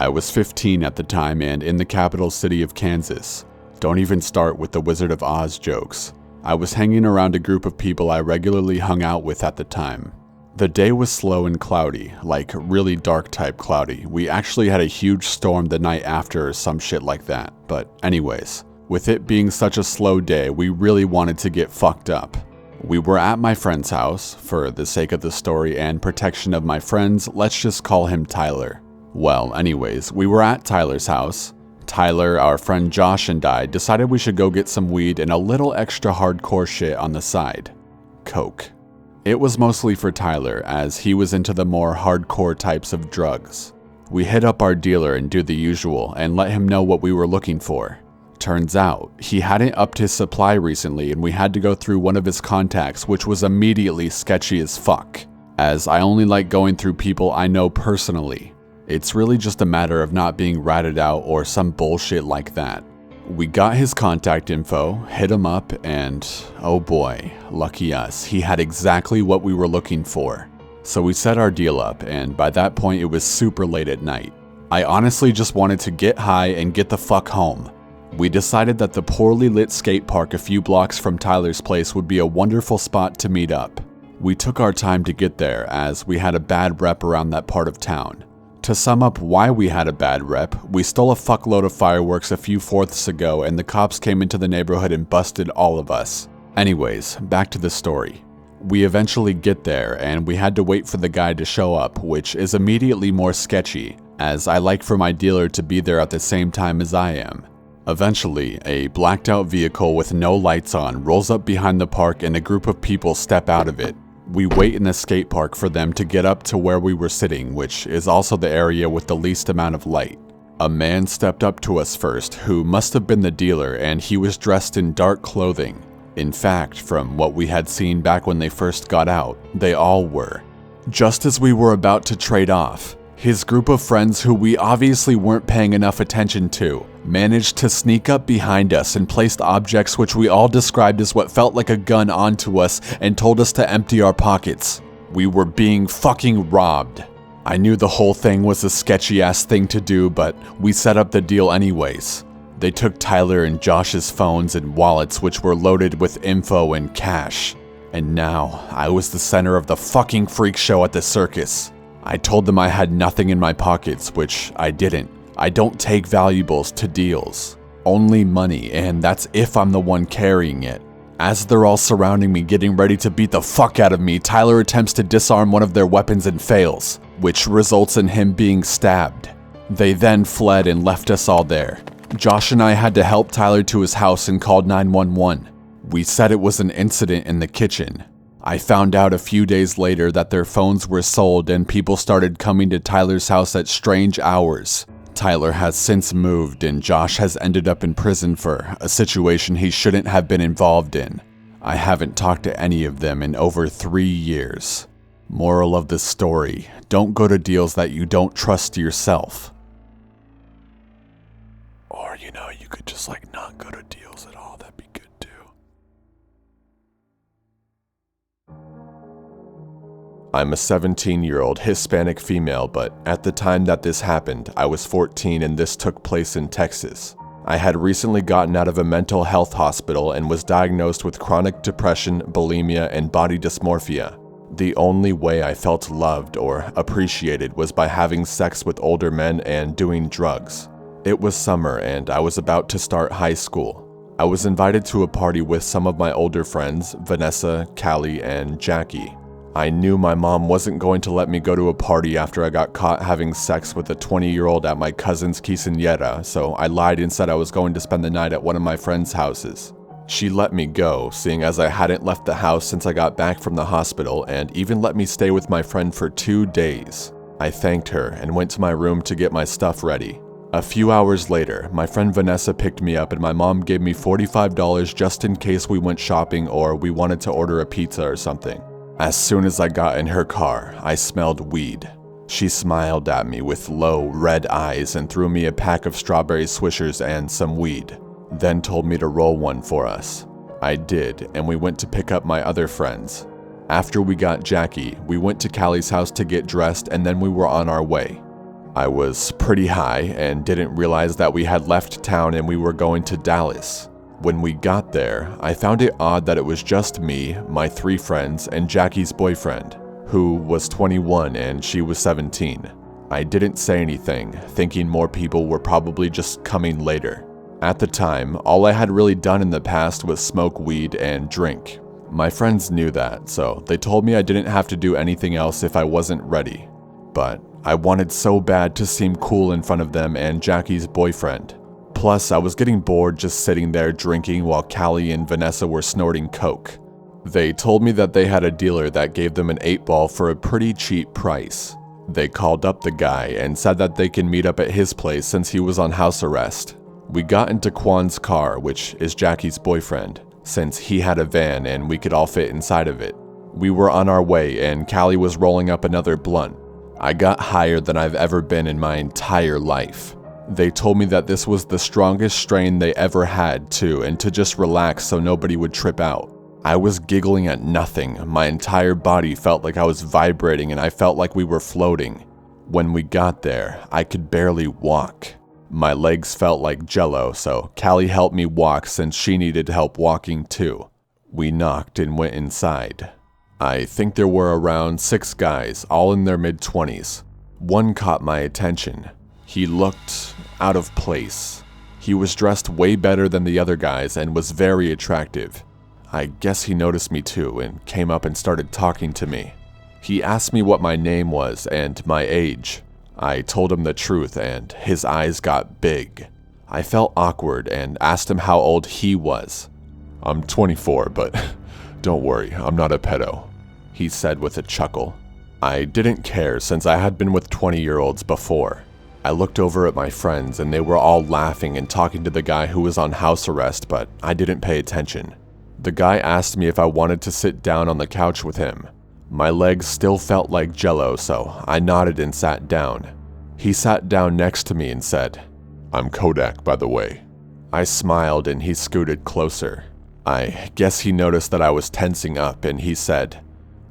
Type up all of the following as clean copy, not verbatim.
I was 15 at the time and in the capital city of Kansas. Don't even start with the Wizard of Oz jokes. I was hanging around a group of people I regularly hung out with at the time. The day was slow and cloudy, like really dark type cloudy. We actually had a huge storm the night after or some shit like that. But anyways, with it being such a slow day, we really wanted to get fucked up. We were at my friend's house. For the sake of the story and protection of my friends, let's just call him Tyler. Well, anyways, we were at Tyler's house. Tyler, our friend Josh, and I decided we should go get some weed and a little extra hardcore shit on the side. Coke. It was mostly for Tyler, as he was into the more hardcore types of drugs. We hit up our dealer and do the usual and let him know what we were looking for. Turns out, he hadn't upped his supply recently and we had to go through one of his contacts, which was immediately sketchy as fuck, as I only like going through people I know personally. It's really just a matter of not being ratted out or some bullshit like that. We got his contact info, hit him up, and oh boy, lucky us, he had exactly what we were looking for. So we set our deal up, and by that point it was super late at night. I honestly just wanted to get high and get the fuck home. We decided that the poorly lit skate park a few blocks from Tyler's place would be a wonderful spot to meet up. We took our time to get there as we had a bad rep around that part of town. To sum up why we had a bad rep, we stole a fuckload of fireworks a few 4ths ago and the cops came into the neighborhood and busted all of us. Anyways, back to the story. We eventually get there and we had to wait for the guy to show up, which is immediately more sketchy, as I like for my dealer to be there at the same time as I am. Eventually, a blacked out vehicle with no lights on rolls up behind the park and a group of people step out of it. We wait in the skate park for them to get up to where we were sitting, which is also the area with the least amount of light. A man stepped up to us first, who must have been the dealer, and he was dressed in dark clothing. In fact, from what we had seen back when they first got out, they all were. Just as we were about to trade off, his group of friends, who we obviously weren't paying enough attention to, managed to sneak up behind us and placed objects which we all described as what felt like a gun onto us and told us to empty our pockets. We were being fucking robbed. I knew the whole thing was a sketchy ass thing to do, but we set up the deal anyways. They took Tyler and Josh's phones and wallets, which were loaded with info and cash. And now, I was the center of the fucking freak show at the circus. I told them I had nothing in my pockets, which I didn't. I don't take valuables to deals. Only money, and that's if I'm the one carrying it. As they're all surrounding me getting ready to beat the fuck out of me, Tyler attempts to disarm one of their weapons and fails, which results in him being stabbed. They then fled and left us all there. Josh and I had to help Tyler to his house and called 911. We said it was an incident in the kitchen. I found out a few days later that their phones were sold and people started coming to Tyler's house at strange hours. Tyler has since moved and Josh has ended up in prison for a situation he shouldn't have been involved in. I haven't talked to any of them in over 3 years. Moral of the story, don't go to deals that you don't trust yourself. Or, you could just not go to deals at all, that'd be good too. I'm a 17-year-old Hispanic female, but at the time that this happened, I was 14 and this took place in Texas. I had recently gotten out of a mental health hospital and was diagnosed with chronic depression, bulimia, and body dysmorphia. The only way I felt loved or appreciated was by having sex with older men and doing drugs. It was summer and I was about to start high school. I was invited to a party with some of my older friends, Vanessa, Callie, and Jackie. I knew my mom wasn't going to let me go to a party after I got caught having sex with a 20-year-old at my cousin's quinceañera, so I lied and said I was going to spend the night at one of my friends' houses. She let me go, seeing as I hadn't left the house since I got back from the hospital, and even let me stay with my friend for 2 days. I thanked her and went to my room to get my stuff ready. A few hours later, my friend Vanessa picked me up and my mom gave me $45 just in case we went shopping or we wanted to order a pizza or something. As soon as I got in her car, I smelled weed. She smiled at me with low, red eyes and threw me a pack of strawberry swishers and some weed, then told me to roll one for us. I did, and we went to pick up my other friends. After we got Jackie, we went to Callie's house to get dressed and then we were on our way. I was pretty high and didn't realize that we had left town and we were going to Dallas. When we got there, I found it odd that it was just me, my 3 friends, and Jackie's boyfriend, who was 21 and she was 17. I didn't say anything, thinking more people were probably just coming later. At the time, all I had really done in the past was smoke weed and drink. My friends knew that, so they told me I didn't have to do anything else if I wasn't ready. But I wanted so bad to seem cool in front of them and Jackie's boyfriend. Plus, I was getting bored just sitting there drinking while Callie and Vanessa were snorting coke. They told me that they had a dealer that gave them an 8-ball for a pretty cheap price. They called up the guy and said that they can meet up at his place since he was on house arrest. We got into Quan's car, which is Jackie's boyfriend, since he had a van and we could all fit inside of it. We were on our way and Callie was rolling up another blunt. I got higher than I've ever been in my entire life. They told me that this was the strongest strain they ever had too, and to just relax so nobody would trip out. I was giggling at nothing. My entire body felt like I was vibrating and I felt like we were floating. When we got there, I could barely walk. My legs felt like jello, so Callie helped me walk since she needed help walking too. We knocked and went inside. I think there were around 6 guys, all in their mid-20s. One caught my attention. He looked out of place. He was dressed way better than the other guys and was very attractive. I guess he noticed me too and came up and started talking to me. He asked me what my name was and my age. I told him the truth and his eyes got big. I felt awkward and asked him how old he was. "I'm 24, but don't worry, I'm not a pedo," he said with a chuckle. I didn't care since I had been with 20-year-olds before. I looked over at my friends and they were all laughing and talking to the guy who was on house arrest, but I didn't pay attention. The guy asked me if I wanted to sit down on the couch with him. My legs still felt like jello, so I nodded and sat down. He sat down next to me and said, "I'm Kodak, by the way." I smiled and he scooted closer. I guess he noticed that I was tensing up and he said,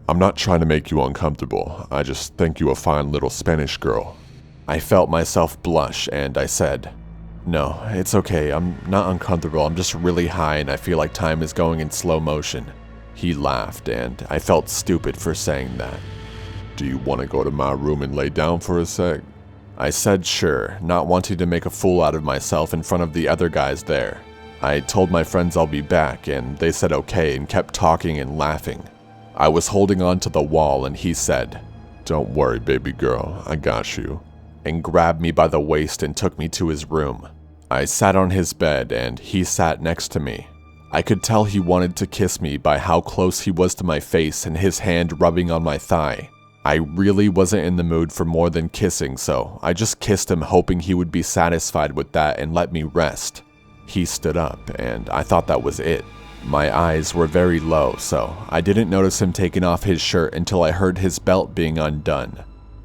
"I'm not trying to make you uncomfortable. I just think you a fine little Spanish girl." I felt myself blush and I said, "No, it's okay. I'm not uncomfortable. I'm just really high and I feel like time is going in slow motion." He laughed and I felt stupid for saying that. "Do you want to go to my room and lay down for a sec?" I said sure, not wanting to make a fool out of myself in front of the other guys there. I told my friends I'll be back and they said okay and kept talking and laughing. I was holding on to the wall and he said, "Don't worry, baby girl, I got you," and grabbed me by the waist and took me to his room. I sat on his bed and he sat next to me. I could tell he wanted to kiss me by how close he was to my face and his hand rubbing on my thigh. I really wasn't in the mood for more than kissing, so I just kissed him hoping he would be satisfied with that and let me rest. He stood up and I thought that was it. My eyes were very low, so I didn't notice him taking off his shirt until I heard his belt being undone.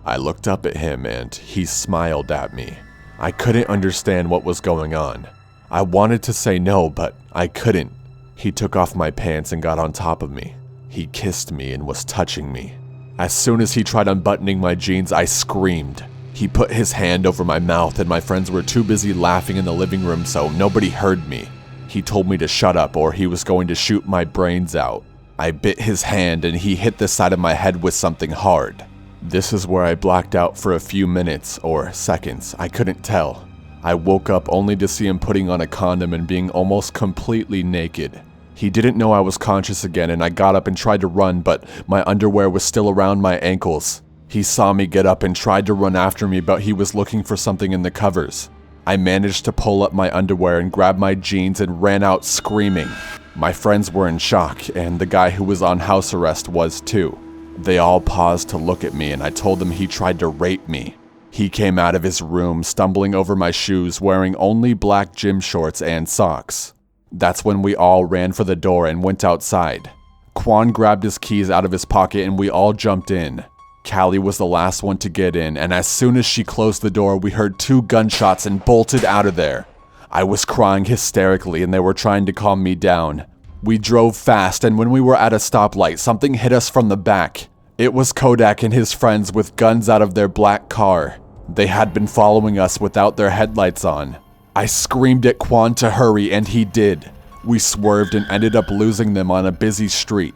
I looked up at him and he smiled at me. I couldn't understand what was going on. I wanted to say no, but I couldn't. He took off my pants and got on top of me. He kissed me and was touching me. As soon as he tried unbuttoning my jeans, I screamed. He put his hand over my mouth and my friends were too busy laughing in the living room so nobody heard me. He told me to shut up or he was going to shoot my brains out. I bit his hand and he hit the side of my head with something hard. This is where I blacked out for a few minutes or seconds, I couldn't tell. I woke up only to see him putting on a condom and being almost completely naked. He didn't know I was conscious again and I got up and tried to run, but my underwear was still around my ankles. He saw me get up and tried to run after me, but he was looking for something in the covers. I managed to pull up my underwear and grab my jeans and ran out screaming. My friends were in shock and the guy who was on house arrest was too. They all paused to look at me and I told them he tried to rape me. He came out of his room stumbling over my shoes wearing only black gym shorts and socks. That's when we all ran for the door and went outside. Quan grabbed his keys out of his pocket and we all jumped in. Callie was the last one to get in, and as soon as she closed the door, we heard 2 gunshots and bolted out of there. I was crying hysterically and they were trying to calm me down. We drove fast and when we were at a stoplight, something hit us from the back. It was Kodak and his friends with guns out of their black car. They had been following us without their headlights on. I screamed at Quan to hurry, and he did. We swerved and ended up losing them on a busy street.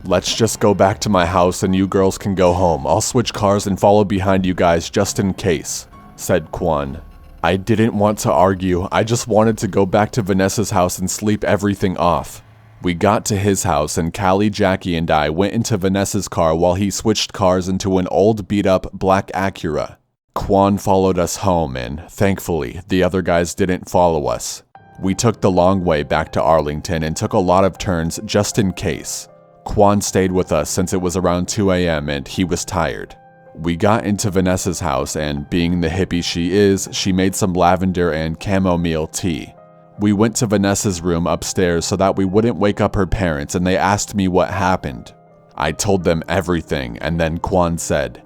Let's just go back to my house and you girls can go home. I'll switch cars and follow behind you guys just in case, said Quan. I didn't want to argue. I just wanted to go back to Vanessa's house and sleep everything off. We got to his house and Callie, Jackie, and I went into Vanessa's car while he switched cars into an old beat-up black Acura. Quan followed us home and, thankfully, the other guys didn't follow us. We took the long way back to Arlington and took a lot of turns just in case. Quan stayed with us since it was around 2 a.m. and he was tired. We got into Vanessa's house and, being the hippie she is, she made some lavender and chamomile tea. We went to Vanessa's room upstairs so that we wouldn't wake up her parents, and they asked me what happened. I told them everything, and then Quan said,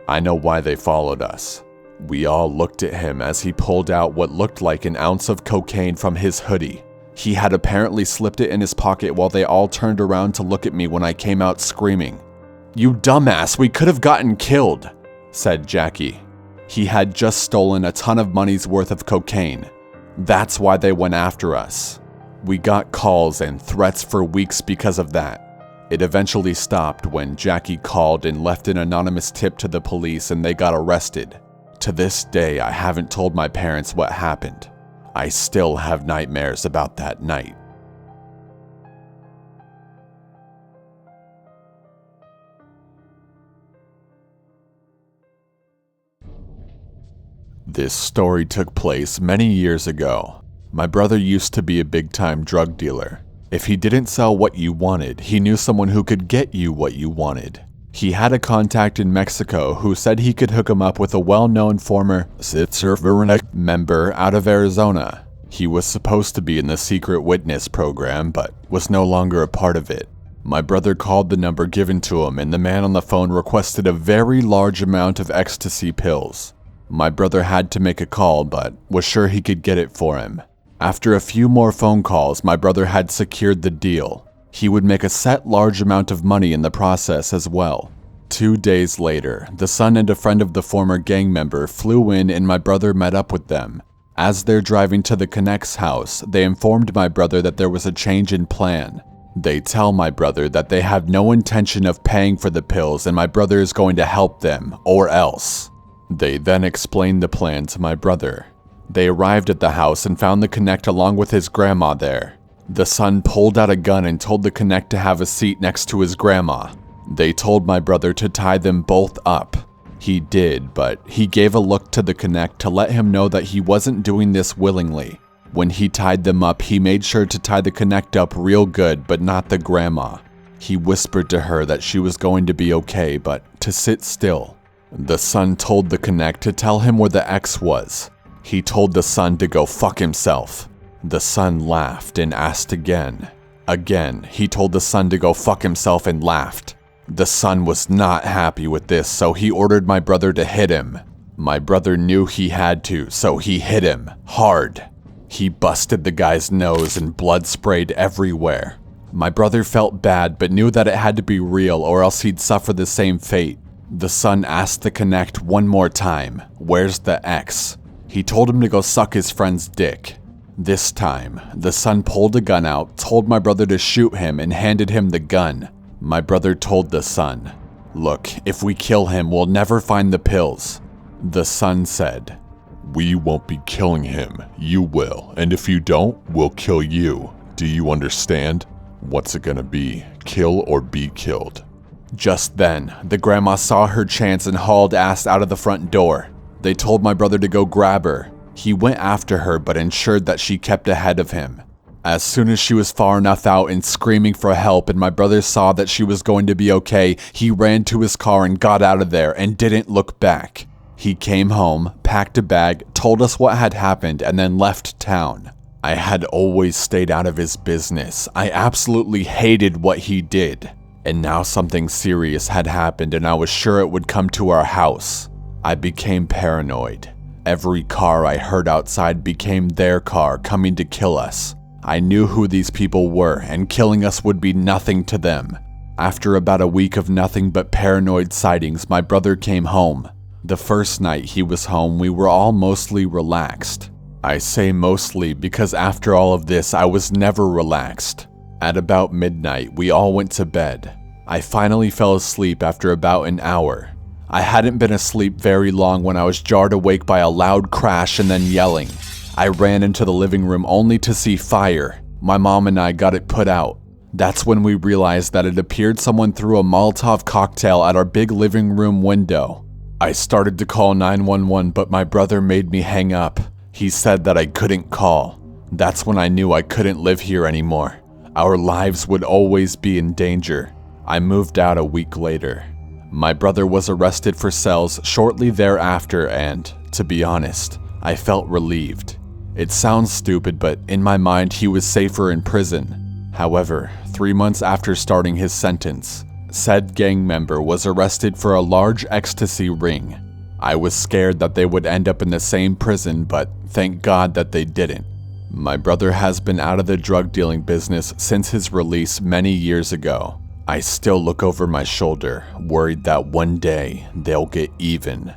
I know why they followed us. We all looked at him as he pulled out what looked like an ounce of cocaine from his hoodie. He had apparently slipped it in his pocket while they all turned around to look at me when I came out screaming. You dumbass, we could have gotten killed, said Jackie. He had just stolen a ton of money's worth of cocaine. That's why they went after us. We got calls and threats for weeks because of that. It eventually stopped when Jackie called and left an anonymous tip to the police and they got arrested. To this day, I haven't told my parents what happened. I still have nightmares about that night. This story took place many years ago. My brother used to be a big-time drug dealer. If he didn't sell what you wanted, he knew someone who could get you what you wanted. He had a contact in Mexico who said he could hook him up with a well-known former member out of Arizona. He was supposed to be in the secret witness program, but was no longer a part of it. My brother called the number given to him, and the man on the phone requested a very large amount of ecstasy pills. My brother had to make a call, but was sure he could get it for him. After a few more phone calls, my brother had secured the deal. He would make a set large amount of money in the process as well. 2 days later, the son and a friend of the former gang member flew in and my brother met up with them. As they're driving to the Connect's house, they informed my brother that there was a change in plan. They tell my brother that they have no intention of paying for the pills and my brother is going to help them, or else. They then explained the plan to my brother. They arrived at the house and found the Connect along with his grandma there. The son pulled out a gun and told the Connect to have a seat next to his grandma. They told my brother to tie them both up. He did, but he gave a look to the Connect to let him know that he wasn't doing this willingly. When he tied them up, he made sure to tie the Connect up real good, but not the grandma. He whispered to her that she was going to be okay, but to sit still. The son told the Connect to tell him where the ex was. He told the son to go fuck himself. The son laughed and asked again. Again, he told the son to go fuck himself and laughed. The son was not happy with this, so he ordered my brother to hit him. My brother knew he had to, so he hit him, hard. He busted the guy's nose and blood sprayed everywhere. My brother felt bad but knew that it had to be real or else he'd suffer the same fate. The son asked the Connect one more time, "Where's the ex?" He told him to go suck his friend's dick. This time, the son pulled a gun out, told my brother to shoot him, and handed him the gun. My brother told the son, "Look, if we kill him, we'll never find the pills." The son said, "We won't be killing him. You will. And if you don't, we'll kill you. Do you understand? What's it gonna be? Kill or be killed?" Just then, the grandma saw her chance and hauled ass out of the front door. They told my brother to go grab her. He went after her but ensured that she kept ahead of him. As soon as she was far enough out and screaming for help and my brother saw that she was going to be okay, he ran to his car and got out of there and didn't look back. He came home, packed a bag, told us what had happened, and then left town. I had always stayed out of his business. I absolutely hated what he did. And now something serious had happened and I was sure it would come to our house. I became paranoid. Every car I heard outside became their car coming to kill us. I knew who these people were and killing us would be nothing to them. After about a week of nothing but paranoid sightings, my brother came home. The first night he was home, we were all mostly relaxed. I say mostly because after all of this, I was never relaxed. At about midnight, we all went to bed. I finally fell asleep after about an hour. I hadn't been asleep very long when I was jarred awake by a loud crash and then yelling. I ran into the living room only to see fire. My mom and I got it put out. That's when we realized that it appeared someone threw a Molotov cocktail at our big living room window. I started to call 911, but my brother made me hang up. He said that I couldn't call. That's when I knew I couldn't live here anymore. Our lives would always be in danger. I moved out a week later. My brother was arrested for cells shortly thereafter, and, to be honest, I felt relieved. It sounds stupid, but in my mind he was safer in prison. However, 3 months after starting his sentence, said gang member was arrested for a large ecstasy ring. I was scared that they would end up in the same prison, but thank God that they didn't. My brother has been out of the drug dealing business since his release many years ago. I still look over my shoulder, worried that one day they'll get even.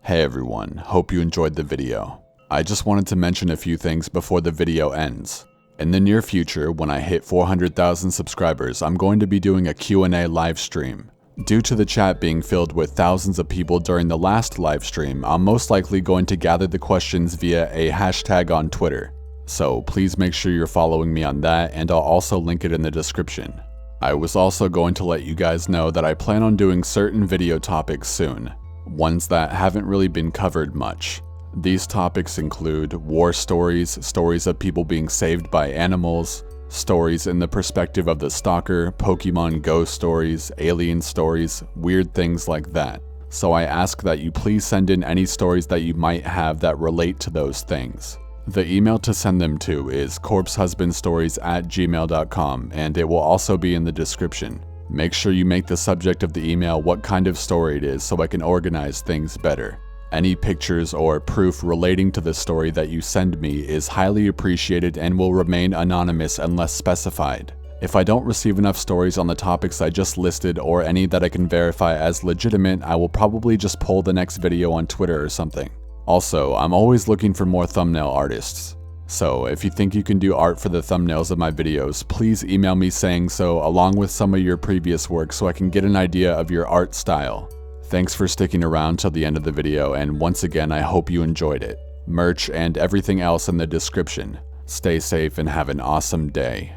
Hey everyone, hope you enjoyed the video. I just wanted to mention a few things before the video ends. In the near future, when I hit 400,000 subscribers, I'm going to be doing a Q&A live stream. Due to the chat being filled with thousands of people during the last live stream, I'm most likely going to gather the questions via a hashtag on Twitter. So please make sure you're following me on that, and I'll also link it in the description. I was also going to let you guys know that I plan on doing certain video topics soon. Ones that haven't really been covered much. These topics include war stories, stories of people being saved by animals, stories in the perspective of the stalker, Pokemon Go stories, alien stories, weird things like that. So I ask that you please send in any stories that you might have that relate to those things. The email to send them to is corpsehusbandstories@gmail.com, and it will also be in the description. Make sure you make the subject of the email what kind of story it is so I can organize things better. Any pictures or proof relating to the story that you send me is highly appreciated and will remain anonymous unless specified. If I don't receive enough stories on the topics I just listed or any that I can verify as legitimate, I will probably just poll the next video on Twitter or something. Also, I'm always looking for more thumbnail artists. So, if you think you can do art for the thumbnails of my videos, please email me saying so along with some of your previous work so I can get an idea of your art style. Thanks for sticking around till the end of the video, and once again I hope you enjoyed it. Merch and everything else in the description. Stay safe and have an awesome day.